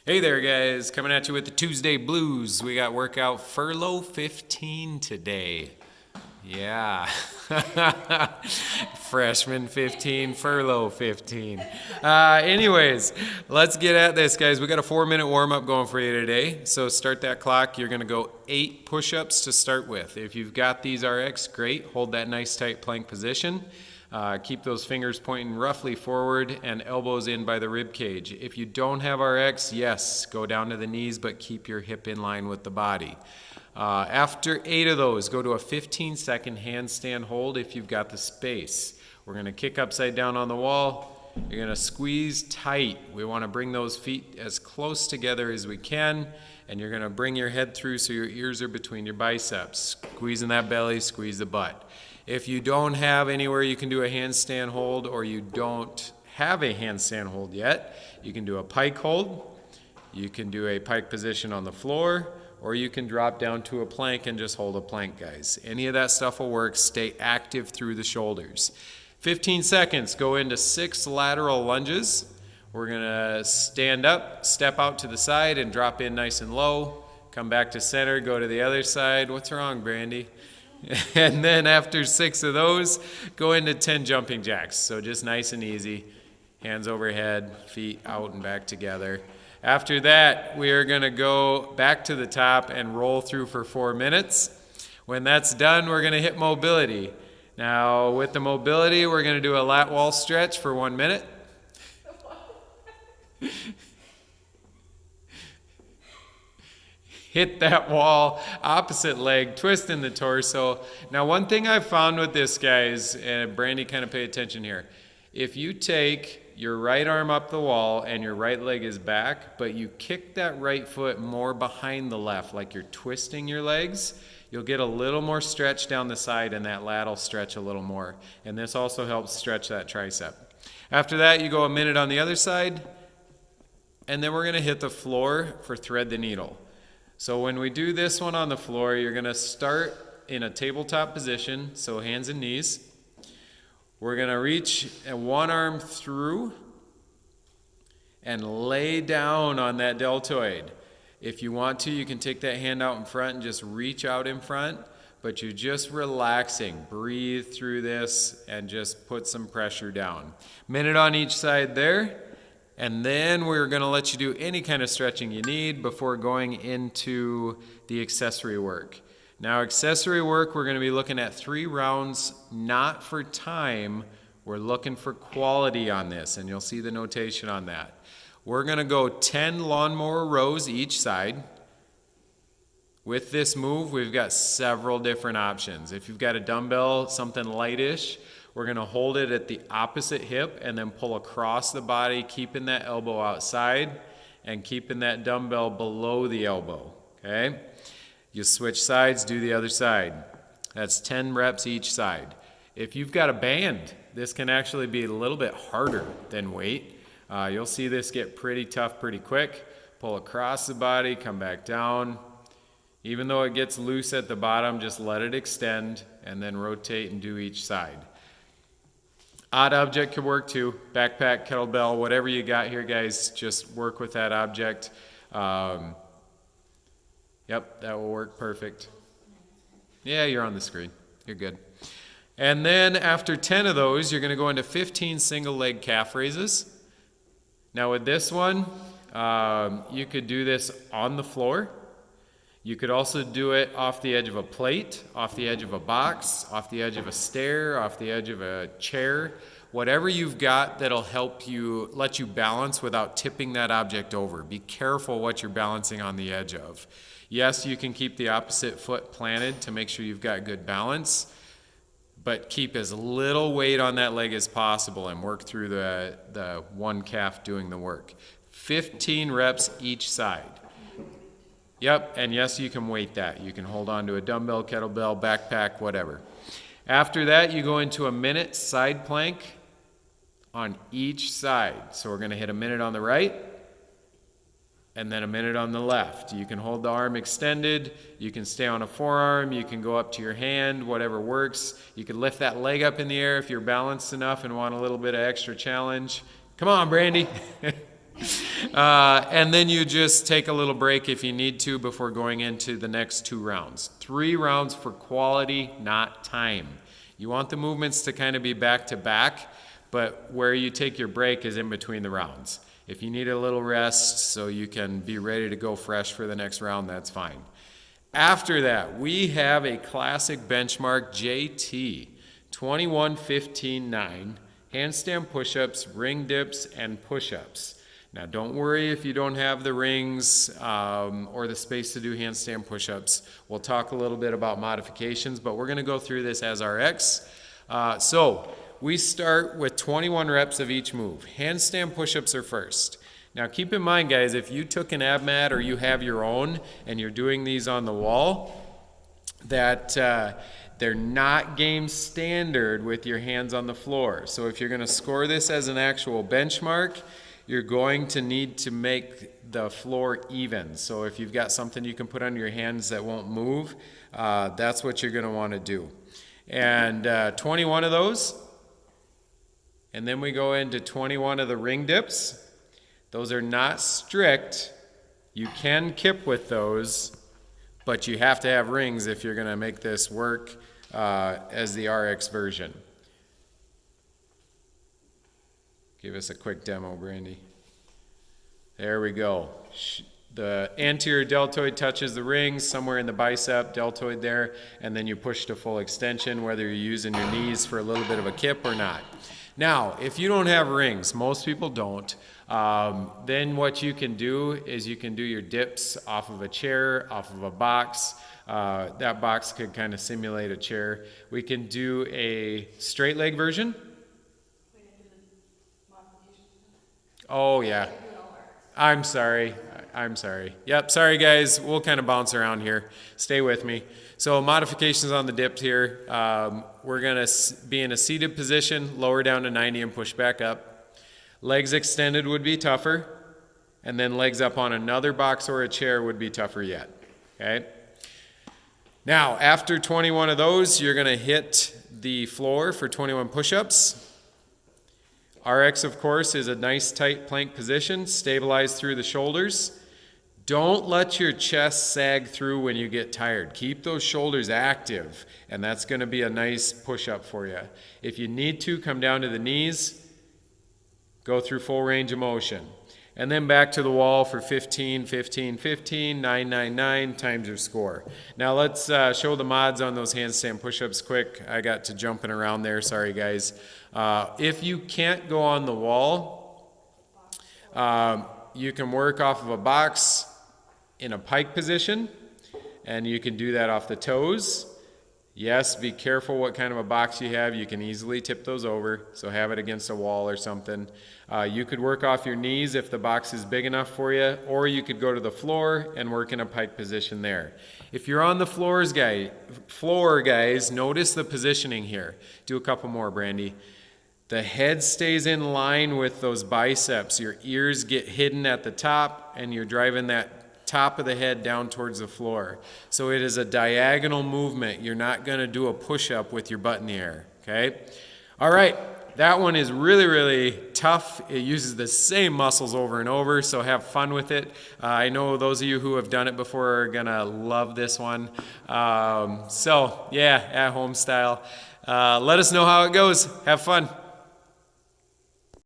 Hey there, guys. Coming at you with the Tuesday Blues. We got workout Furlough 15 today. Yeah. Freshman 15, Furlough 15. Anyways, let's get at this, guys. We got a 4-minute warm-up going for you today. So start that clock. You're going to go 8 push-ups to start with. If you've got these RX, great. Hold that nice tight plank position. Keep those fingers pointing roughly forward and elbows in by the rib cage. If you don't have RX, yes, go down to the knees, but keep your hip in line with the body. After 8 of those, go to a 15-second handstand hold if you've got the space. We're going to kick upside down on the wall. You're going to squeeze tight. We want to bring those feet as close together as we can, and you're going to bring your head through so your ears are between your biceps. Squeezing that belly, squeeze the butt. If you don't have anywhere you can do a handstand hold, or you don't have a handstand hold yet, you can do a pike hold, you can do a pike position on the floor, or you can drop down to a plank and just hold a plank, guys. Any of that stuff will work. Stay active through the shoulders. 15 seconds, go into 6 lateral lunges. We're gonna stand up, step out to the side, and drop in nice and low. Come back to center, go to the other side. What's wrong, Brandy? And then after 6 of those, go into 10 jumping jacks. So just nice and easy. Hands overhead, feet out and back together. After that, we are going to go back to the top and roll through for 4 minutes. When that's done, we're going to hit mobility. Now, with the mobility, we're going to do a lat wall stretch for 1 minute. Hit that wall, opposite leg, twisting the torso. Now, one thing I've found with this, guys, and Brandy, kind of pay attention here. If you take your right arm up the wall and your right leg is back, but you kick that right foot more behind the left, like you're twisting your legs, you'll get a little more stretch down the side, and that lat will stretch a little more. And this also helps stretch that tricep. After that, you go a minute on the other side, and then we're going to hit the floor for thread the needle. So when we do this one on the floor, you're going to start in a tabletop position, so hands and knees. We're going to reach one arm through and lay down on that deltoid. If you want to, you can take that hand out in front and just reach out in front, but you're just relaxing. Breathe through this and just put some pressure down. Minute on each side there. And then we're going to let you do any kind of stretching you need before going into the accessory work. Now, accessory work, we're going to be looking at 3 rounds, not for time. We're looking for quality on this, and you'll see the notation on that. We're going to go 10 lawnmower rows each side. With this move, we've got several different options. If you've got a dumbbell, something lightish, we're going to hold it at the opposite hip and then pull across the body, keeping that elbow outside and keeping that dumbbell below the elbow, okay? You switch sides, do the other side. That's 10 reps each side. If you've got a band, this can actually be a little bit harder than weight. You'll see this get pretty tough pretty quick. Pull across the body, come back down. Even though it gets loose at the bottom, just let it extend and then rotate and do each side. Odd object could work too. Backpack, kettlebell, whatever you got here, guys, just work with that object. Yep, that will work perfect. Yeah, you're on the screen. You're good. And then after 10 of those, you're going to go into 15 single leg calf raises. Now with this one, you could do this on the floor. You could also do it off the edge of a plate, off the edge of a box, off the edge of a stair, off the edge of a chair. Whatever you've got that'll help you, let you balance without tipping that object over. Be careful what you're balancing on the edge of. Yes, you can keep the opposite foot planted to make sure you've got good balance, but keep as little weight on that leg as possible and work through the one calf doing the work. 15 reps each side. Yep, and yes, you can weight that. You can hold on to a dumbbell, kettlebell, backpack, whatever. After that, you go into a minute side plank on each side. So we're going to hit a minute on the right and then a minute on the left. You can hold the arm extended. You can stay on a forearm. You can go up to your hand, whatever works. You can lift that leg up in the air if you're balanced enough and want a little bit of extra challenge. Come on, Brandy. And then you just take a little break if you need to before going into the next 2 rounds. 3 rounds for quality, not time. You want the movements to kind of be back to back, but where you take your break is in between the rounds. If you need a little rest so you can be ready to go fresh for the next round, that's fine. After that, we have a classic benchmark JT, 21-15-9, handstand push-ups, ring dips, and push-ups. Now don't worry if you don't have the rings or the space to do handstand push-ups. We'll talk a little bit about modifications, but we're going to go through this as RX. So we start with 21 reps of each move. Handstand push-ups are first. Now keep in mind, guys, if you took an ab mat or you have your own and you're doing these on the wall, that they're not game standard with your hands on the floor. So if you're going to score this as an actual benchmark, you're going to need to make the floor even. So if you've got something you can put on your hands that won't move, that's what you're going to want to do. And 21 of those. And then we go into 21 of the ring dips. Those are not strict. You can kip with those, but you have to have rings if you're going to make this work as the RX version. Give us a quick demo, Brandy. There we go. The anterior deltoid touches the rings somewhere in the bicep, deltoid there, and then you push to full extension, whether you're using your knees for a little bit of a kip or not. Now, if you don't have rings, most people don't, then what you can do is you can do your dips off of a chair, off of a box. That box could kind of simulate a chair. We can do a straight leg version. Oh, yeah. I'm sorry. Yep, sorry guys. We'll kind of bounce around here. Stay with me. So modifications on the dips here. We're going to be in a seated position, lower down to 90 and push back up. Legs extended would be tougher. And then legs up on another box or a chair would be tougher yet. Okay? Now, after 21 of those, you're going to hit the floor for 21 push-ups. RX, of course, is a nice tight plank position, stabilized through the shoulders. Don't let your chest sag through when you get tired. Keep those shoulders active, and that's going to be a nice push-up for you. If you need to, come down to the knees, go through full range of motion. And then back to the wall for 15, 15, 15, 9, 9, 9 times your score. Now let's show the mods on those handstand push-ups quick. I got to jumping around there, sorry guys. If you can't go on the wall, you can work off of a box in a pike position, and you can do that off the toes. Yes, be careful what kind of a box you have. You can easily tip those over, so have it against a wall or something. You could work off your knees if the box is big enough for you, or you could go to the floor and work in a pike position there. If you're on the floor, guys, notice the positioning here. Do a couple more, Brandy. The head stays in line with those biceps. Your ears get hidden at the top, and you're driving that top of the head down towards the floor. So it is a diagonal movement. You're not going to do a push-up with your butt in the air, okay? All right, that one is really, really tough. It uses the same muscles over and over, so have fun with it. I know those of you who have done it before are going to love this one. So, yeah, at home style. Let us know how it goes. Have fun.